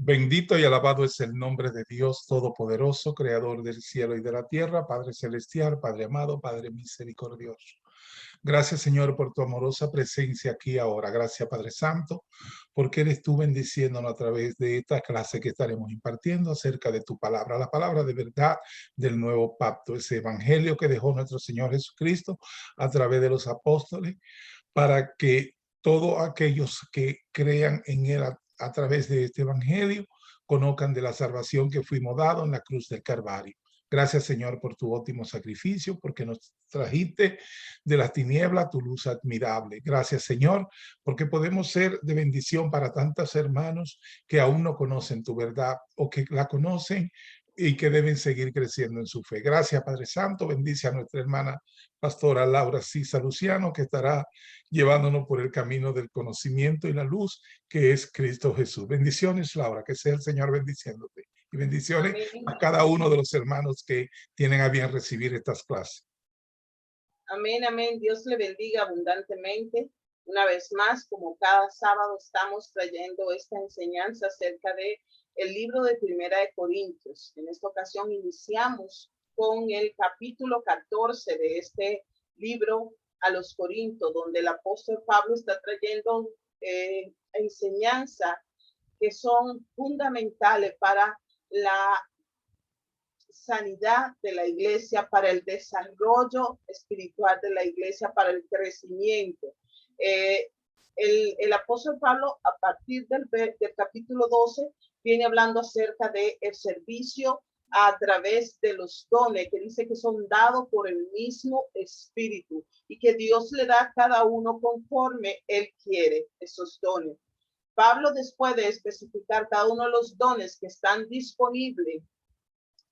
Bendito y alabado es el nombre de Dios Todopoderoso, Creador del cielo y de la tierra, Padre celestial, Padre amado, Padre misericordioso. Gracias, Señor, por tu amorosa presencia aquí ahora. Gracias, Padre Santo, porque eres tú bendiciéndonos a través de esta clase que estaremos impartiendo acerca de tu palabra, la palabra de verdad del nuevo pacto, ese evangelio que dejó nuestro Señor Jesucristo a través de los apóstoles, para que todos aquellos que crean en él a través de este evangelio conozcan de la salvación que fuimos dados en la cruz del Calvario. Gracias, Señor, por tu óptimo sacrificio, porque nos trajiste de las tinieblas tu luz admirable. Gracias, Señor, porque podemos ser de bendición para tantos hermanos que aún no conocen tu verdad o que la conocen y que deben seguir creciendo en su fe. Gracias, Padre Santo. Bendice a nuestra hermana pastora Laura Cisa Luciano, que estará llevándonos por el camino del conocimiento y la luz que es Cristo Jesús. Bendiciones, Laura, que sea el Señor bendiciéndote. Y bendiciones Amén. A cada uno de los hermanos que tienen a bien recibir estas clases. Amén, amén. Dios le bendiga abundantemente. Una vez más, como cada sábado, estamos trayendo esta enseñanza acerca de el libro de Primera de Corintios. En esta ocasión iniciamos con el capítulo 14 de este libro a los Corintios, donde el apóstol Pablo está trayendo enseñanza que son fundamentales para la sanidad de la iglesia, para el desarrollo espiritual de la iglesia, para el crecimiento. El apóstol Pablo, a partir del capítulo 12, viene hablando acerca del servicio a través de los dones, que dice que son dados por el mismo Espíritu y que Dios le da a cada uno conforme Él quiere esos dones. Pablo, después de especificar cada uno de los dones que están disponibles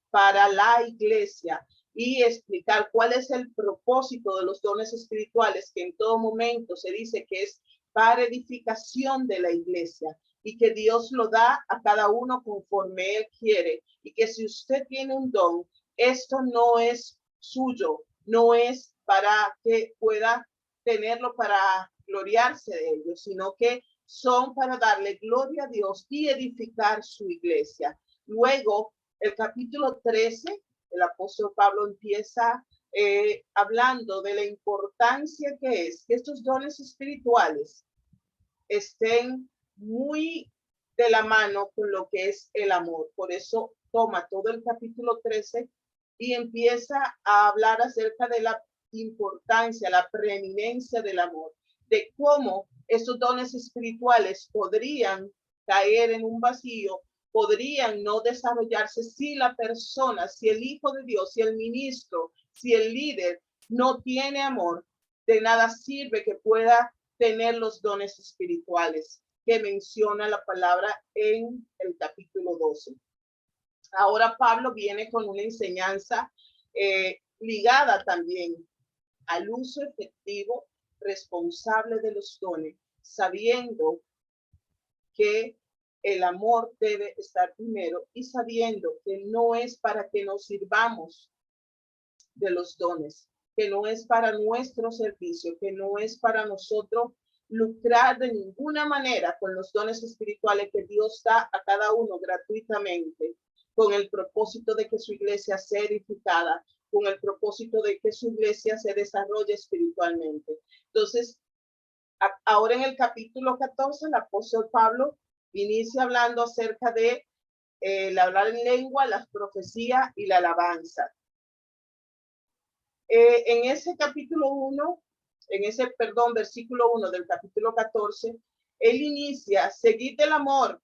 para la iglesia y explicar cuál es el propósito de los dones espirituales, que en todo momento se dice que es para edificación de la iglesia y que Dios lo da a cada uno conforme Él quiere, y que si usted tiene un don, esto no es suyo, no es para que pueda tenerlo para gloriarse de ello, sino que son para darle gloria a Dios y edificar su iglesia. Luego, el capítulo 13, el apóstol Pablo empieza hablando de la importancia que es que estos dones espirituales estén muy de la mano con lo que es el amor. Por eso toma todo el capítulo 13 y empieza a hablar acerca de la importancia, la preeminencia del amor, de cómo esos dones espirituales podrían caer en un vacío, podrían no desarrollarse si la persona, si el hijo de Dios, si el ministro, si el líder no tiene amor. De nada sirve que pueda tener los dones espirituales que menciona la palabra en el capítulo 12. Ahora Pablo viene con una enseñanza ligada también al uso efectivo, responsable de los dones, sabiendo que el amor debe estar primero y sabiendo que no es para que nos sirvamos de los dones, que no es para nuestro servicio, que no es para nosotros lucrar de ninguna manera con los dones espirituales que Dios da a cada uno gratuitamente, con el propósito de que su iglesia sea edificada, con el propósito de que su iglesia se desarrolle espiritualmente. Entonces, ahora en el capítulo 14, el apóstol Pablo inicia hablando acerca de el hablar en lengua, las profecías y la alabanza. En ese capítulo 1, versículo 1 del capítulo 14, él inicia, seguid el amor.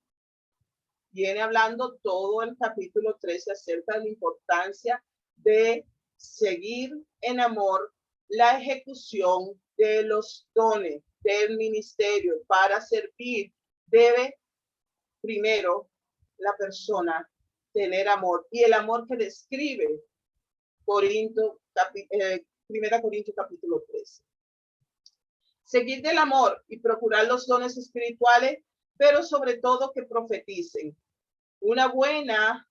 Viene hablando todo el capítulo 13 acerca de la importancia de seguir en amor la ejecución de los dones del ministerio. Para servir debe primero la persona tener amor, y el amor que describe Primera Corintios capítulo 13. Seguir del amor y procurar los dones espirituales, pero sobre todo que profeticen. Una buena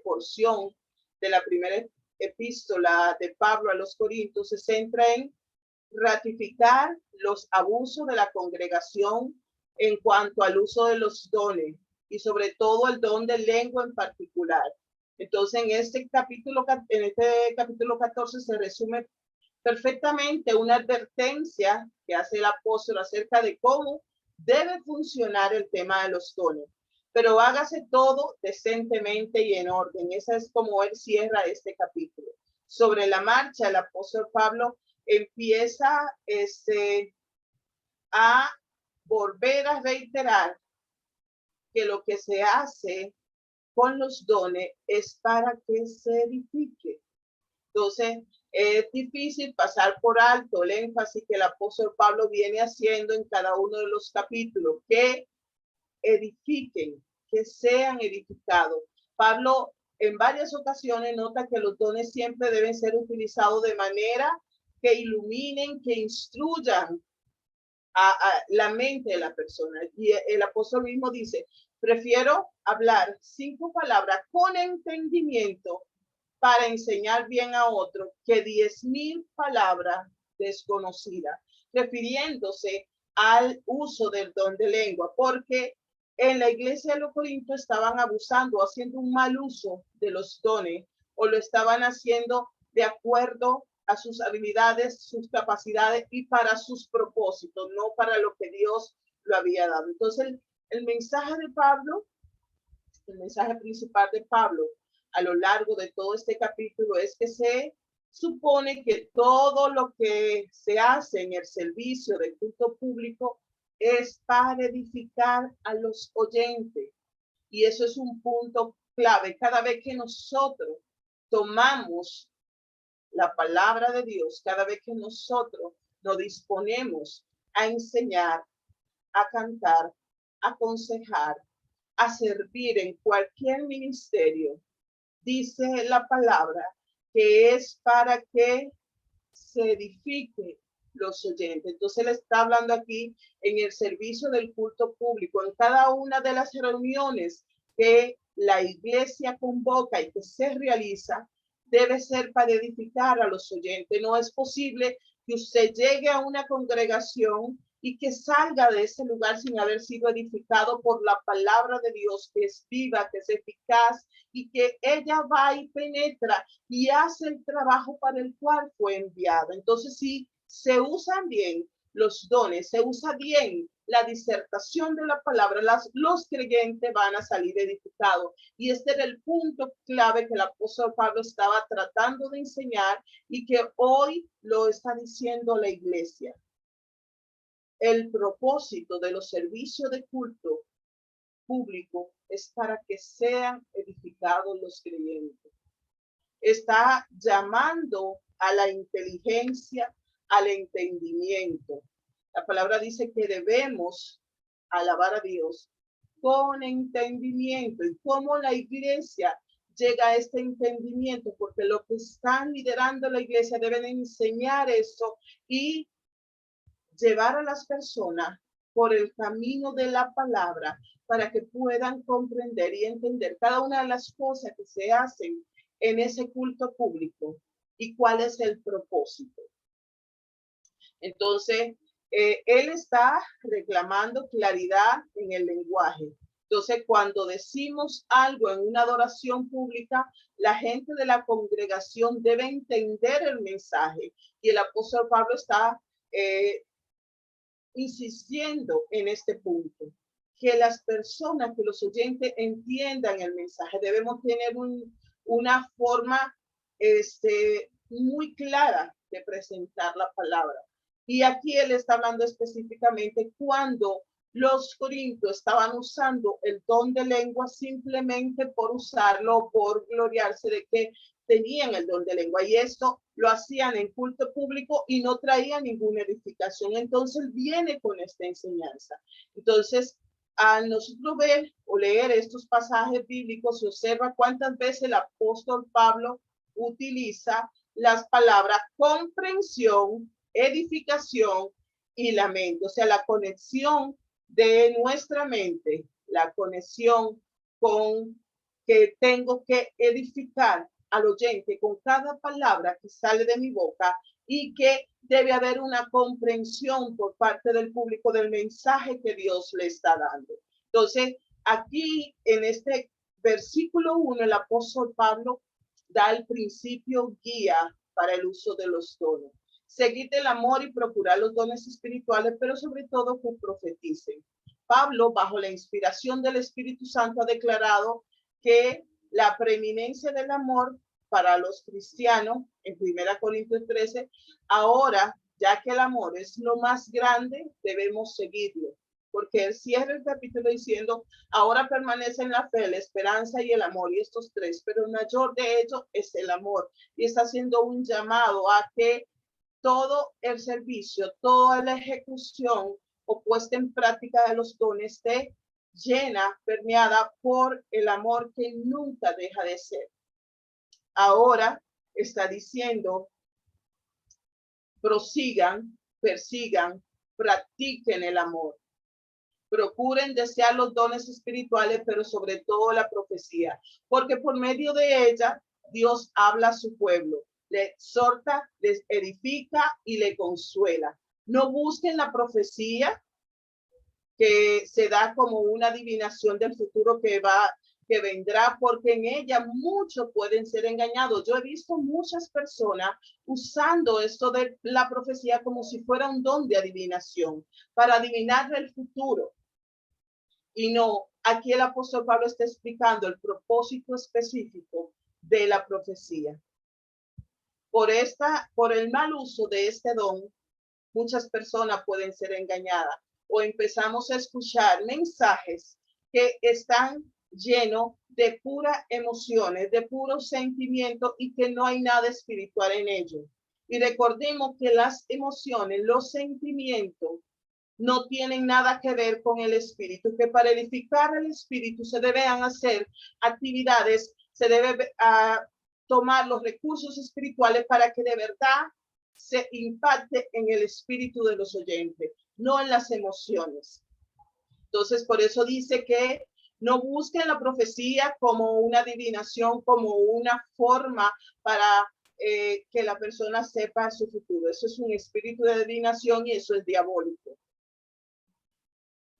porción de la primera epístola de Pablo a los Corintios se centra en ratificar los abusos de la congregación en cuanto al uso de los dones, y sobre todo el don de lengua en particular. Entonces, en este capítulo 14 se resume perfectamente una advertencia que hace el apóstol acerca de cómo debe funcionar el tema de los dones. Pero hágase todo decentemente y en orden. Esa es como él cierra este capítulo. Sobre la marcha, el apóstol Pablo empieza a volver a reiterar que lo que se hace con los dones es para que se edifique. Entonces, es difícil pasar por alto el énfasis que el apóstol Pablo viene haciendo en cada uno de los capítulos, que edifiquen, que sean edificados. Pablo en varias ocasiones nota que los dones siempre deben ser utilizados de manera que iluminen, que instruyan a la mente de la persona. Y el apóstol mismo dice, prefiero hablar 5 palabras con entendimiento para enseñar bien a otro que 10,000 palabras desconocidas, refiriéndose al uso del don de lengua, porque en la iglesia de los Corintios estaban abusando, haciendo un mal uso de los dones, o lo estaban haciendo de acuerdo a sus habilidades, sus capacidades y para sus propósitos, no para lo que Dios lo había dado. Entonces, el mensaje de Pablo, el mensaje principal de Pablo a lo largo de todo este capítulo es que se supone que todo lo que se hace en el servicio del culto público es para edificar a los oyentes. Y eso es un punto clave. Cada vez que nosotros tomamos la palabra de Dios, cada vez que nosotros nos disponemos a enseñar, a cantar, a aconsejar, a servir en cualquier ministerio, dice la palabra que es para que se edifique los oyentes. Entonces él está hablando aquí en el servicio del culto público, en cada una de las reuniones que la iglesia convoca y que se realiza, debe ser para edificar a los oyentes. No es posible que usted llegue a una congregación y que salga de ese lugar sin haber sido edificado por la palabra de Dios, que es viva, que es eficaz y que ella va y penetra y hace el trabajo para el cual fue enviada. Entonces, si se usan bien los dones, se usa bien la disertación de la palabra, los creyentes van a salir edificados. Y este era el punto clave que el apóstol Pablo estaba tratando de enseñar y que hoy lo está diciendo la iglesia. El propósito de los servicios de culto público es para que sean edificados los creyentes. Está llamando a la inteligencia, al entendimiento. La palabra dice que debemos alabar a Dios con entendimiento. ¿Y cómo la iglesia llega a este entendimiento? Porque los que están liderando la iglesia deben enseñar eso y llevar a las personas por el camino de la palabra para que puedan comprender y entender cada una de las cosas que se hacen en ese culto público y cuál es el propósito. Entonces, él está reclamando claridad en el lenguaje. Entonces, cuando decimos algo en una adoración pública, la gente de la congregación debe entender el mensaje. Y el apóstol Pablo está insistiendo en este punto, que las personas, que los oyentes entiendan el mensaje. Debemos tener una forma muy clara de presentar la palabra. Y aquí él está hablando específicamente cuando los corintios estaban usando el don de lengua simplemente por usarlo, por gloriarse de que tenían el don de lengua, y esto lo hacían en culto público y no traía ninguna edificación. Entonces viene con esta enseñanza. Entonces, al nosotros ver o leer estos pasajes bíblicos, se observa cuántas veces el apóstol Pablo utiliza las palabras comprensión, edificación y lamento. O sea, la conexión de nuestra mente, la conexión con que tengo que edificar al oyente con cada palabra que sale de mi boca, y que debe haber una comprensión por parte del público del mensaje que Dios le está dando. Entonces, Aquí en este versículo 1, el apóstol Pablo da el principio guía para el uso de los dones. Seguid el amor y procurar los dones espirituales, pero sobre todo que profeticen. Pablo, bajo la inspiración del Espíritu Santo, ha declarado que la preeminencia del amor para los cristianos, en 1 Corintios 13, ahora, ya que el amor es lo más grande, debemos seguirlo. Porque él cierra el capítulo diciendo, ahora permanecen la fe, la esperanza y el amor, y estos tres, pero el mayor de ellos es el amor. Y está haciendo un llamado a que todo el servicio, toda la ejecución o puesta en práctica de los dones esté llena, permeada por el amor que nunca deja de ser. Ahora está diciendo, prosigan, persigan, practiquen el amor. Procuren desear los dones espirituales, pero sobre todo la profecía, porque por medio de ella Dios habla a su pueblo, le exhorta, les edifica y le consuela. No busquen la profecía que se da como una adivinación del futuro que vendrá, porque en ella muchos pueden ser engañados. Yo he visto muchas personas usando esto de la profecía como si fuera un don de adivinación, para adivinar el futuro. Y no, aquí el apóstol Pablo está explicando el propósito específico de la profecía. Por el mal uso de este don, muchas personas pueden ser engañadas o empezamos a escuchar mensajes que están llenos de puras emociones, de puros sentimientos y que no hay nada espiritual en ellos. Y recordemos que las emociones, los sentimientos, no tienen nada que ver con el espíritu, que para edificar el espíritu se deben hacer actividades, se debe tomar los recursos espirituales para que de verdad se impacte en el espíritu de los oyentes, no en las emociones. Entonces, por eso dice que no busquen la profecía como una adivinación, como una forma para que la persona sepa su futuro. Eso es un espíritu de adivinación y eso es diabólico.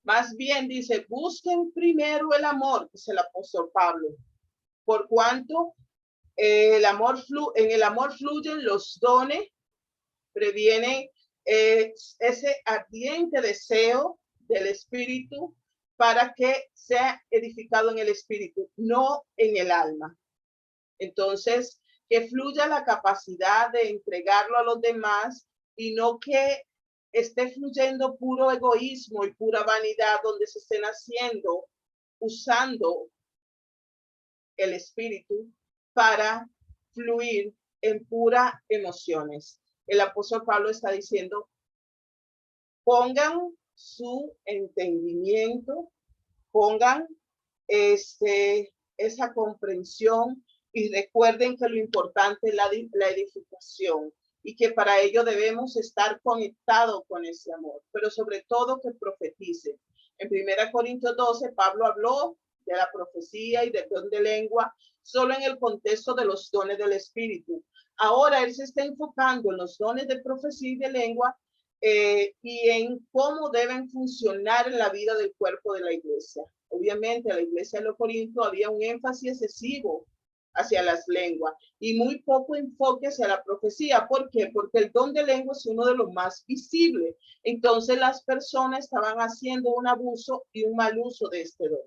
Más bien dice, busquen primero el amor, dice el apóstol Pablo, por cuanto en el amor fluyen los dones, previenen ese ardiente deseo del espíritu para que sea edificado en el espíritu, no en el alma. Entonces, que fluya la capacidad de entregarlo a los demás y no que esté fluyendo puro egoísmo y pura vanidad donde se estén haciendo, usando el espíritu para fluir en puras emociones. El apóstol Pablo está diciendo, pongan su entendimiento, pongan esa comprensión y recuerden que lo importante es la edificación y que para ello debemos estar conectados con ese amor, pero sobre todo que profetice. En 1 Corintios 12, Pablo habló de la profecía y del don de lengua solo en el contexto de los dones del Espíritu. Ahora él se está enfocando en los dones de profecía y de lengua y en cómo deben funcionar en la vida del cuerpo de la iglesia. Obviamente, en la iglesia de los Corintios había un énfasis excesivo hacia las lenguas y muy poco enfoque hacia la profecía. ¿Por qué? Porque el don de lengua es uno de los más visibles. Entonces las personas estaban haciendo un abuso y un mal uso de este don.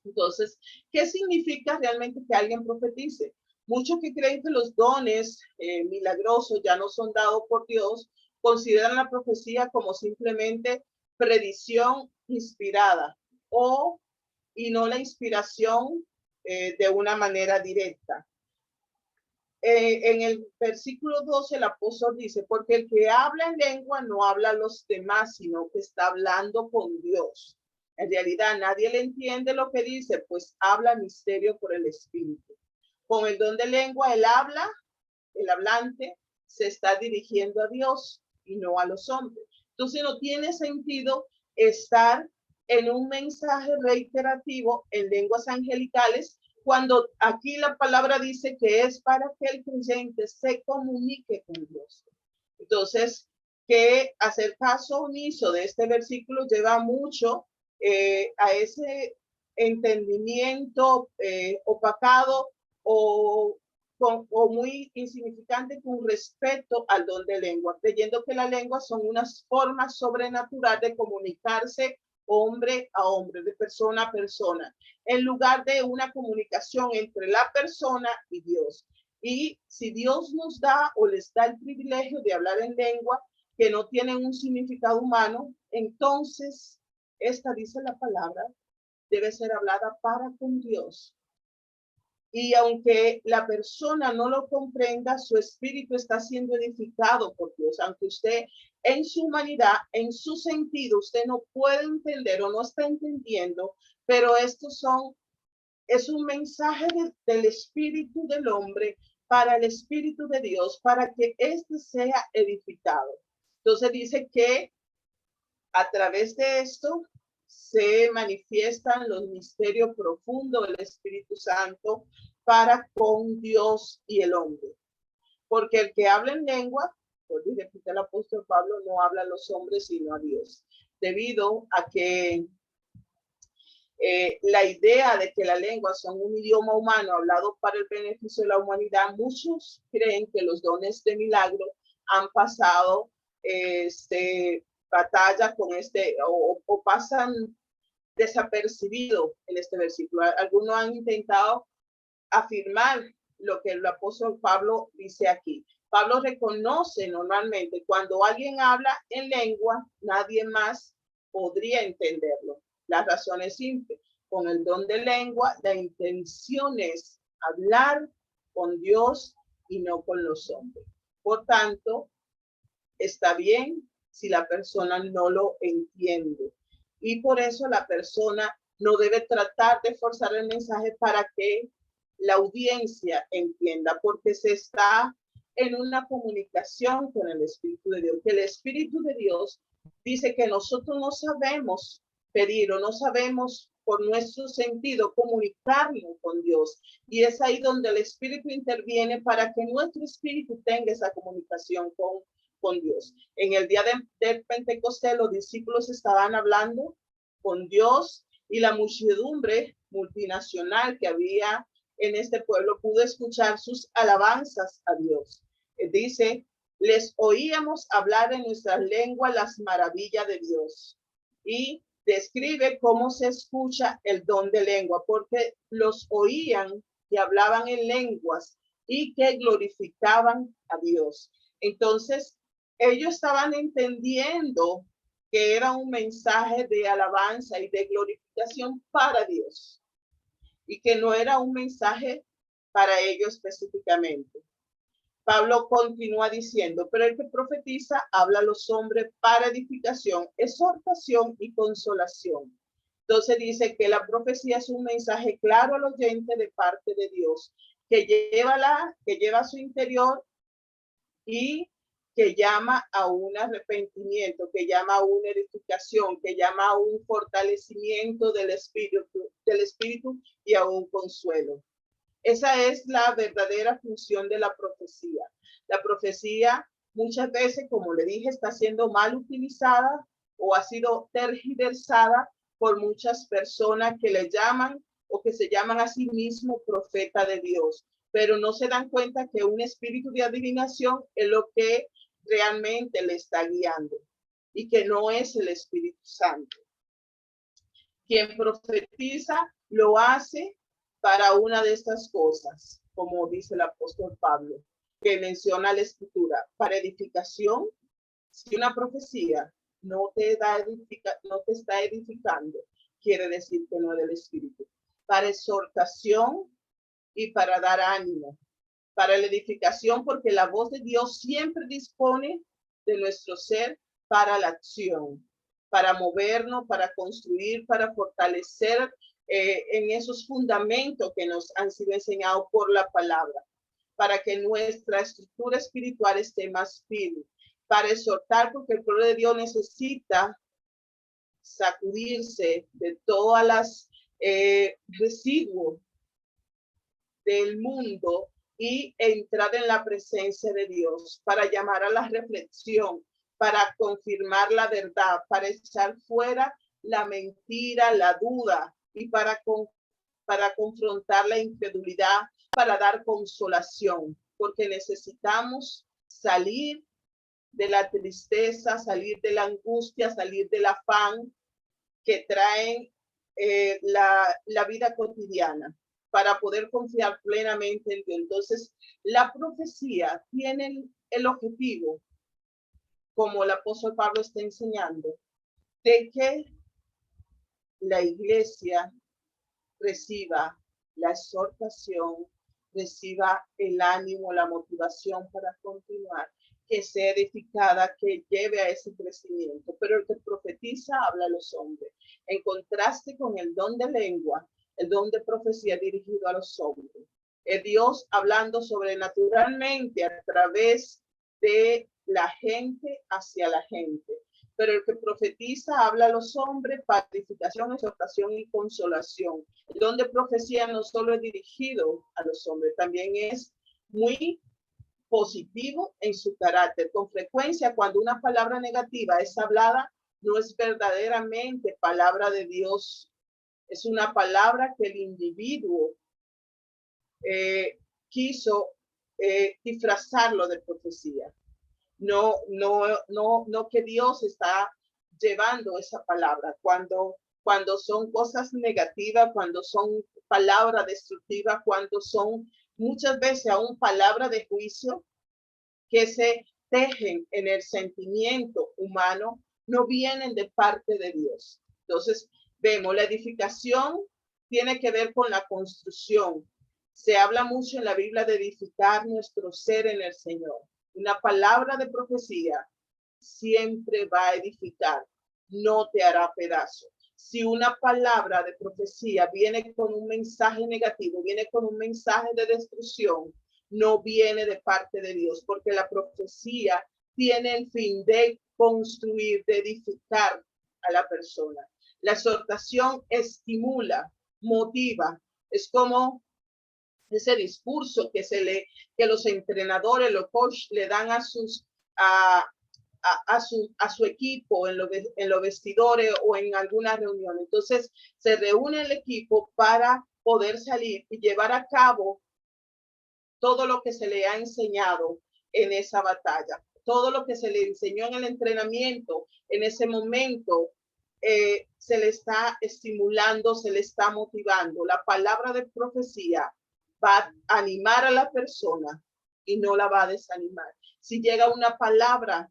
Entonces, ¿qué significa realmente que alguien profetice? Muchos que creen que los dones milagrosos ya no son dados por Dios, consideran la profecía como simplemente predicción inspirada y no la inspiración de una manera directa. En el versículo 12 el apóstol dice, porque el que habla en lengua no habla a los demás, sino que está hablando con Dios. En realidad nadie le entiende lo que dice, pues habla misterio por el Espíritu. Con el don de lengua, el hablante, se está dirigiendo a Dios y no a los hombres. Entonces no tiene sentido estar en un mensaje reiterativo en lenguas angelicales cuando aquí la palabra dice que es para que el creyente se comunique con Dios. Entonces, que hacer caso omiso de este versículo lleva mucho a ese entendimiento opacado o muy insignificante con respecto al don de lengua, creyendo que la lengua son unas formas sobrenaturales de comunicarse hombre a hombre, de persona a persona, en lugar de una comunicación entre la persona y Dios. Y si Dios nos da o les da el privilegio de hablar en lengua que no tienen un significado humano, entonces esta, dice la palabra, debe ser hablada para con Dios. Y aunque la persona no lo comprenda, su espíritu está siendo edificado por Dios. Aunque usted en su humanidad, en su sentido, usted no puede entender o no está entendiendo, pero es un mensaje del espíritu del hombre para el espíritu de Dios, para que éste sea edificado. Entonces dice que a través de esto se manifiestan los misterios profundos del Espíritu Santo para con Dios y el hombre. Porque el que habla en lengua, por repite el apóstol Pablo, no habla a los hombres sino a Dios. Debido a que la idea de que la lengua son un idioma humano hablado para el beneficio de la humanidad, muchos creen que los dones de milagro han pasado batalla con o pasan desapercibido en este versículo. Algunos han intentado afirmar lo que el apóstol Pablo dice aquí. Pablo reconoce normalmente cuando alguien habla en lengua, nadie más podría entenderlo. La razón es simple. Con el don de lengua, la intención es hablar con Dios y no con los hombres. Por tanto, está bien si la persona no lo entiende. Y por eso la persona no debe tratar de forzar el mensaje para que la audiencia entienda, porque se está en una comunicación con el Espíritu de Dios. Que el Espíritu de Dios dice que nosotros no sabemos pedir o no sabemos por nuestro sentido comunicarnos con Dios. Y es ahí donde el Espíritu interviene para que nuestro espíritu tenga esa comunicación con Dios. En el día del Pentecostés, los discípulos estaban hablando con Dios y la muchedumbre multinacional que había en este pueblo pudo escuchar sus alabanzas a Dios. Dice, les oíamos hablar en nuestra lengua las maravillas de Dios. Y describe cómo se escucha el don de lengua, porque los oían que hablaban en lenguas y que glorificaban a Dios. Entonces, ellos estaban entendiendo que era un mensaje de alabanza y de glorificación para Dios y que no era un mensaje para ellos específicamente. Pablo continúa diciendo, pero el que profetiza habla a los hombres para edificación, exhortación y consolación. Entonces dice que la profecía es un mensaje claro al oyente de parte de Dios, que lleva a su interior y que llama a un arrepentimiento, que llama a una edificación, que llama a un fortalecimiento del espíritu y a un consuelo. Esa es la verdadera función de la profecía. La profecía muchas veces, como le dije, está siendo mal utilizada o ha sido tergiversada por muchas personas que le llaman o que se llaman a sí mismo profeta de Dios, pero no se dan cuenta que un espíritu de adivinación es lo que realmente le está guiando y que no es el Espíritu Santo. Quien profetiza lo hace para una de estas cosas, como dice el apóstol Pablo, que menciona la escritura, para edificación. Si una profecía no te está edificando, quiere decir que no es del Espíritu. Para exhortación y para dar ánimo. Para la edificación, porque la voz de Dios siempre dispone de nuestro ser para la acción, para movernos, para construir, para fortalecer en esos fundamentos que nos han sido enseñados por la palabra, para que nuestra estructura espiritual esté más firme, para exhortar, porque el pueblo de Dios necesita sacudirse de todas las residuos del mundo y entrar en la presencia de Dios para llamar a la reflexión, para confirmar la verdad, para echar fuera la mentira, la duda, y para confrontar la incredulidad, para dar consolación, porque necesitamos salir de la tristeza, salir de la angustia, salir del afán que traen la vida cotidiana, para poder confiar plenamente en Dios. Entonces, la profecía tiene el objetivo, como el apóstol Pablo está enseñando, de que la iglesia reciba la exhortación, reciba el ánimo, la motivación para continuar, que sea edificada, que lleve a ese crecimiento. Pero el que profetiza habla a los hombres. En contraste con el don de lengua, el don de profecía dirigido a los hombres. Es Dios hablando sobrenaturalmente a través de la gente hacia la gente. Pero el que profetiza habla a los hombres para edificación, exhortación y consolación. El don de profecía no solo es dirigido a los hombres, también es muy positivo en su carácter. Con frecuencia, cuando una palabra negativa es hablada, no es verdaderamente palabra de Dios. Es una palabra que el individuo quiso disfrazarlo de profecía. No que Dios está llevando esa palabra. Cuando son cosas negativas, cuando son palabras destructivas, cuando son muchas veces aún palabras de juicio que se tejen en el sentimiento humano, no vienen de parte de Dios. Entonces, vemos, la edificación tiene que ver con la construcción. Se habla mucho en la Biblia de edificar nuestro ser en el Señor. Una palabra de profecía siempre va a edificar, no te hará pedazo. Si una palabra de profecía viene con un mensaje negativo, viene con un mensaje de destrucción, no viene de parte de Dios, porque la profecía tiene el fin de construir, de edificar a la persona. La exhortación estimula, motiva, es como ese discurso que los entrenadores, los coaches le dan a su equipo en los vestidores o en alguna reunión. Entonces se reúne el equipo para poder salir y llevar a cabo todo lo que se le ha enseñado en esa batalla, todo lo que se le enseñó en el entrenamiento en ese momento. Se le está estimulando, se le está motivando. La palabra de profecía va a animar a la persona y no la va a desanimar. Si llega una palabra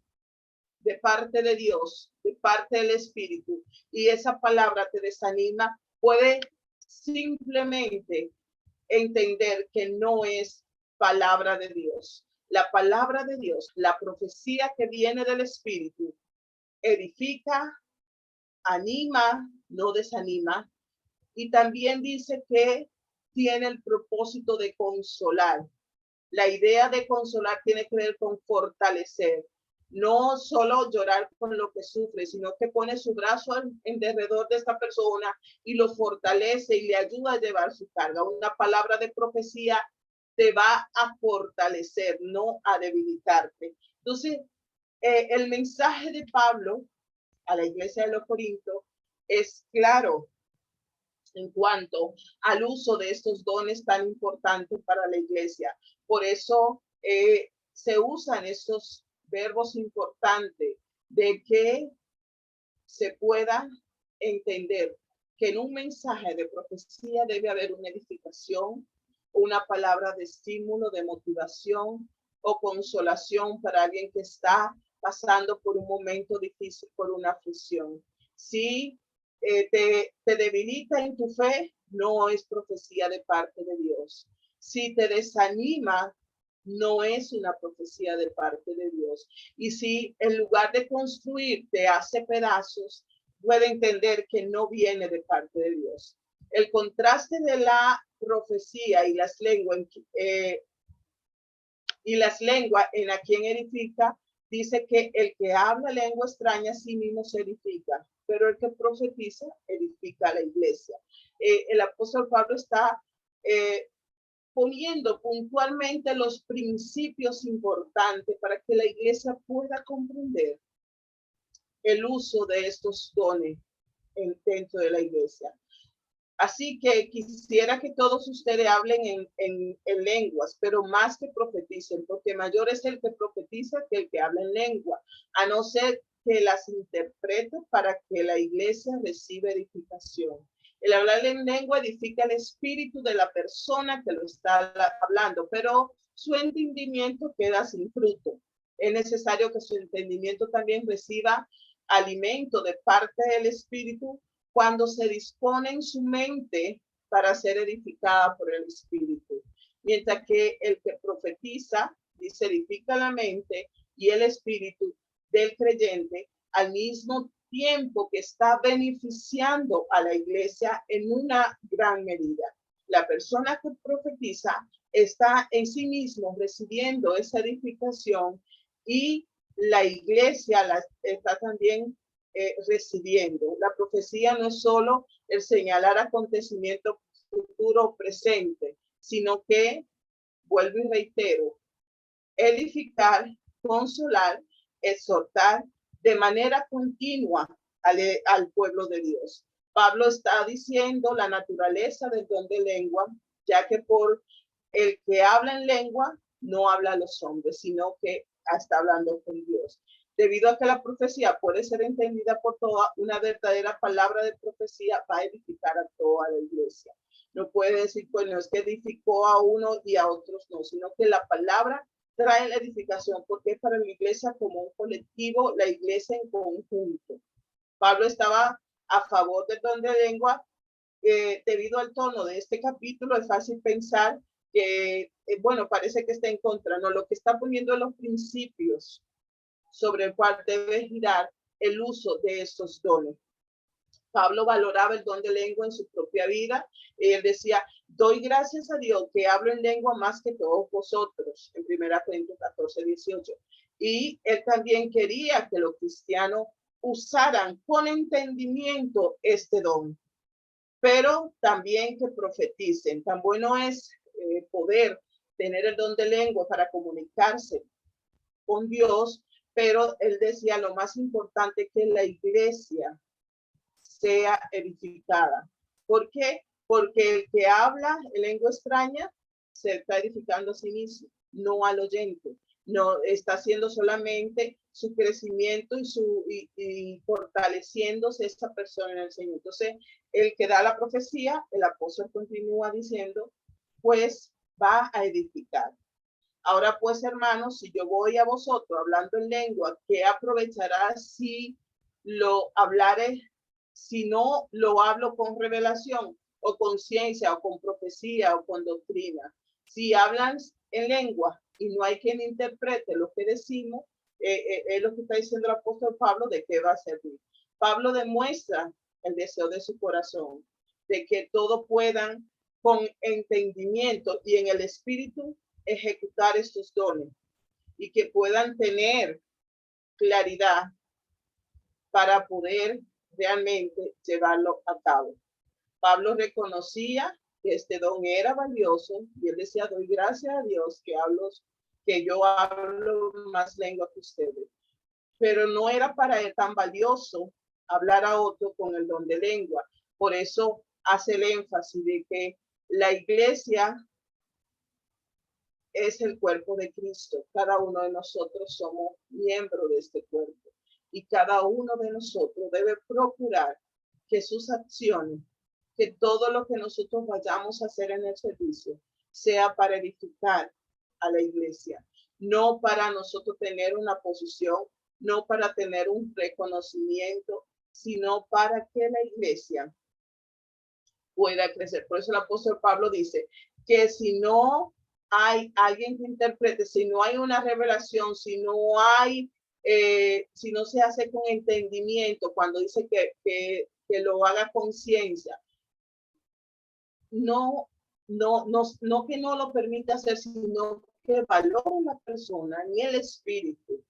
de parte de Dios, de parte del Espíritu, y esa palabra te desanima, puede simplemente entender que no es palabra de Dios. La palabra de Dios, la profecía que viene del Espíritu, edifica, anima, no desanima, y también dice que tiene el propósito de consolar. La idea de consolar tiene que ver con fortalecer, no solo llorar con lo que sufre, sino que pone su brazo en derredor de esta persona y lo fortalece y le ayuda a llevar su carga. Una palabra de profecía te va a fortalecer, no a debilitarte. Entonces, el mensaje de Pablo a la iglesia de los Corintios es claro en cuanto al uso de estos dones tan importantes para la iglesia. Por eso se usan estos verbos importantes de que se pueda entender que en un mensaje de profecía debe haber una edificación, una palabra de estímulo, de motivación o consolación para alguien que está pasando por un momento difícil, por una aflicción. Si te debilita en tu fe, no es profecía de parte de Dios. Si te desanima, no es una profecía de parte de Dios. Y si en lugar de construir te hace pedazos, puede entender que no viene de parte de Dios. El contraste de la profecía y las lenguas en a quien edifica, dice que el que habla lengua extraña a sí mismo se edifica, pero el que profetiza edifica a la iglesia. El apóstol Pablo está poniendo puntualmente los principios importantes para que la iglesia pueda comprender el uso de estos dones dentro de la iglesia. Así que quisiera que todos ustedes hablen en lenguas, pero más que profeticen, porque mayor es el que profetiza que el que habla en lengua, a no ser que las interprete para que la iglesia reciba edificación. El hablar en lengua edifica el espíritu de la persona que lo está hablando, pero su entendimiento queda sin fruto. Es necesario que su entendimiento también reciba alimento de parte del espíritu cuando se dispone en su mente para ser edificada por el Espíritu. Mientras que el que profetiza, dice, edifica la mente y el espíritu del creyente al mismo tiempo que está beneficiando a la iglesia en una gran medida. La persona que profetiza está en sí mismo recibiendo esa edificación y la iglesia está también recibiendo. La profecía no es solo el señalar acontecimiento futuro o presente, sino que, vuelvo y reitero, edificar, consolar, exhortar de manera continua al pueblo de Dios. Pablo está diciendo la naturaleza del don de lengua, ya que por el que habla en lengua no habla a los hombres, sino que está hablando con Dios. Debido a que la profecía puede ser entendida por toda, una verdadera palabra de profecía va a edificar a toda la iglesia. No puede decir, pues no es que edificó a uno y a otros no, sino que la palabra trae la edificación porque es para la iglesia como un colectivo, la iglesia en conjunto. Pablo estaba a favor del don de lengua. Debido al tono de este capítulo es fácil pensar que, bueno, parece que está en contra, no, lo que está poniendo en los principios sobre el cual debe girar el uso de estos dones. Pablo valoraba el don de lengua en su propia vida. Él decía, doy gracias a Dios que hablo en lengua más que todos vosotros, en 1 Corintios 14:18. Y él también quería que los cristianos usaran con entendimiento este don, pero también que profeticen. Tan bueno es poder tener el don de lengua para comunicarse con Dios, pero él decía lo más importante que la iglesia sea edificada. ¿Por qué? Porque el que habla en lengua extraña se está edificando a sí mismo, no al oyente. No está haciendo solamente su crecimiento y fortaleciéndose esa persona en el Señor. Entonces, el que da la profecía, el apóstol continúa diciendo, pues va a edificar. Ahora pues, hermanos, si yo voy a vosotros hablando en lengua, ¿qué aprovechará si lo hablaré, si no lo hablo con revelación o con ciencia o con profecía o con doctrina? Si hablan en lengua y no hay quien interprete lo que decimos, es lo que está diciendo el apóstol Pablo, ¿de qué va a servir? Pablo demuestra el deseo de su corazón, de que todos puedan con entendimiento y en el espíritu ejecutar estos dones y que puedan tener claridad para poder realmente llevarlo a cabo. Pablo reconocía que este don era valioso y él decía, doy gracias a Dios que yo hablo más lengua que ustedes. Pero no era para él tan valioso hablar a otro con el don de lengua. Por eso hace el énfasis de que la iglesia es el cuerpo de Cristo. Cada uno de nosotros somos miembros de este cuerpo y cada uno de nosotros debe procurar que sus acciones, que todo lo que nosotros vayamos a hacer en el servicio sea para edificar a la iglesia, no para nosotros tener una posición, no para tener un reconocimiento, sino para que la iglesia pueda crecer. Por eso el apóstol Pablo dice que si no hay alguien que interprete, si no hay una revelación, si no hay, si no se hace con entendimiento, cuando dice que lo haga con ciencia, no que no lo permita hacer, sino que valore la persona ni el espíritu,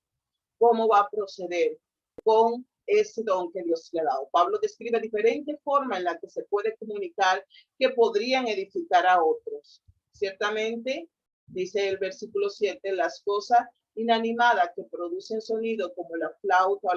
cómo va a proceder con ese don que Dios le ha dado. Pablo describe diferentes formas en las que se puede comunicar que podrían edificar a otros. Ciertamente, dice el versículo 7, las cosas inanimadas que producen sonido como la flauta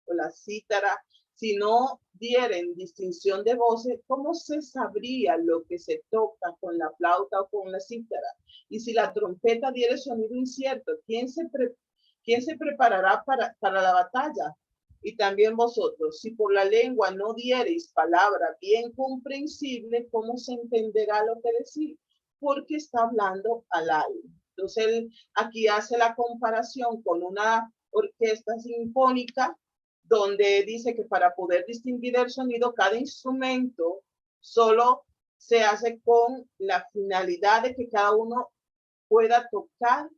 o la cítara Si no dieren distinción de voces, ¿cómo se sabría lo que se toca con la flauta o con la cítara? Y si la trompeta diere sonido incierto, ¿quién se preparará para la batalla? Y también vosotros, si por la lengua no diereis palabra bien comprensible, ¿cómo se entenderá lo que decís? Porque está hablando al aire. Entonces, él aquí hace la comparación con una orquesta sinfónica, donde dice que para poder distinguir el sonido, cada instrumento solo se hace con la finalidad de que cada uno pueda tocar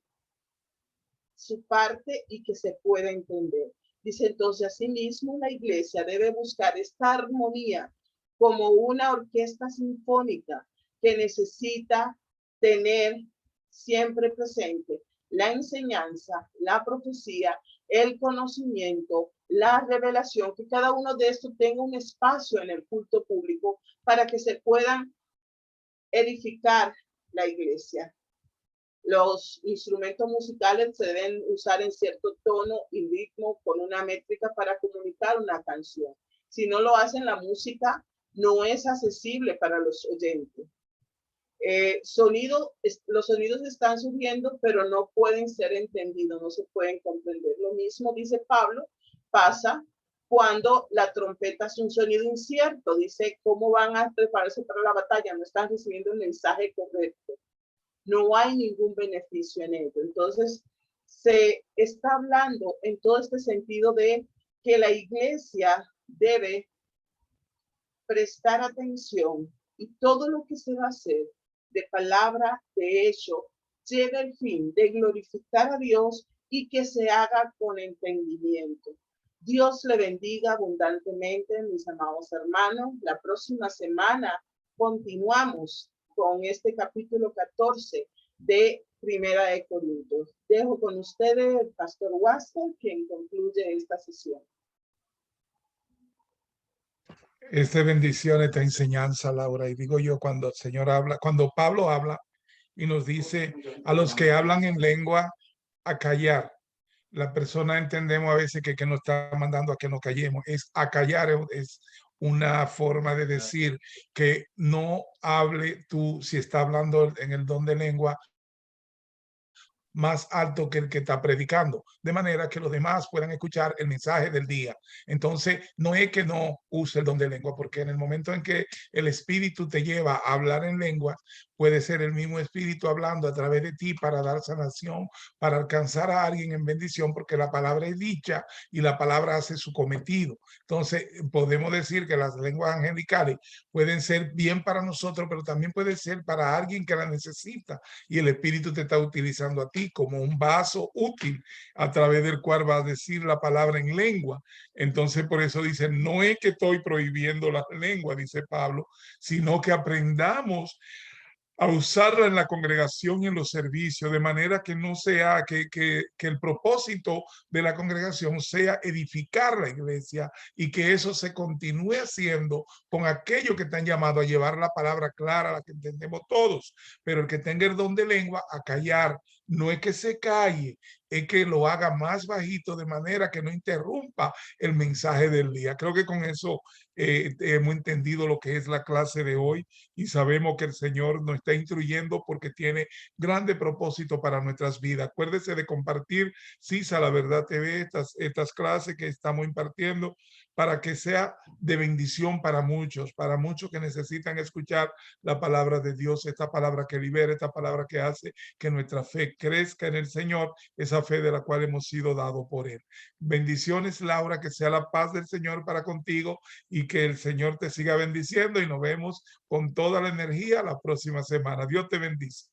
su parte y que se pueda entender. Dice entonces, asimismo, la iglesia debe buscar esta armonía como una orquesta sinfónica que necesita tener siempre presente la enseñanza, la profecía, el conocimiento, la revelación, que cada uno de estos tenga un espacio en el culto público para que se puedan edificar la iglesia. Los instrumentos musicales se deben usar en cierto tono y ritmo con una métrica para comunicar una canción. Si no lo hacen, la música no es accesible para los oyentes. Los sonidos están surgiendo, pero no pueden ser entendidos, no se pueden comprender. Lo mismo, dice Pablo, pasa cuando la trompeta es un sonido incierto. Dice, ¿cómo van a prepararse para la batalla? No están recibiendo el mensaje correcto. No hay ningún beneficio en ello. Entonces, se está hablando en todo este sentido de que la iglesia debe prestar atención y todo lo que se va a hacer de palabra, de hecho, lleve el fin de glorificar a Dios y que se haga con entendimiento. Dios le bendiga abundantemente, mis amados hermanos. La próxima semana continuamos con este capítulo 14 de Primera de Corintios. Dejo con ustedes el pastor Waster, quien concluye esta sesión. Esta bendición, esta enseñanza, Laura, y digo yo, cuando el Señor habla, cuando Pablo habla y nos dice a los que hablan en lengua a callar. La persona entendemos a veces que nos está mandando a que nos callemos. Es a callar, es una forma de decir que no hable tú, si está hablando en el don de lengua, más alto que el que está predicando, de manera que los demás puedan escuchar el mensaje del día. Entonces, no es que no use el don de lengua, porque en el momento en que el Espíritu te lleva a hablar en lengua, puede ser el mismo Espíritu hablando a través de ti para dar sanación, para alcanzar a alguien en bendición, porque la palabra es dicha y la palabra hace su cometido. Entonces, podemos decir que las lenguas angelicales pueden ser bien para nosotros, pero también puede ser para alguien que la necesita, y el Espíritu te está utilizando a ti como un vaso útil a través del cual vas a decir la palabra en lengua. Entonces, por eso dice, no es que estoy prohibiendo la lengua, dice Pablo, sino que aprendamos a usarla en la congregación y en los servicios, de manera que no sea que el propósito de la congregación sea edificar la iglesia, y que eso se continúe haciendo con aquellos que están llamados a llevar la palabra clara, la que entendemos todos, pero el que tenga el don de lengua, a callar. No es que se calle, es que lo haga más bajito, de manera que no interrumpa el mensaje del día. Creo que con eso hemos entendido lo que es la clase de hoy, y sabemos que el Señor nos está instruyendo porque tiene grande propósito para nuestras vidas. Acuérdese de compartir CISA, La Verdad TV, estas clases que estamos impartiendo, para que sea de bendición para muchos que necesitan escuchar la palabra de Dios, esta palabra que libera, esta palabra que hace que nuestra fe crezca en el Señor, esa fe de la cual hemos sido dados por Él. Bendiciones, Laura, que sea la paz del Señor para contigo, y que el Señor te siga bendiciendo, y nos vemos con toda la energía la próxima semana. Dios te bendice.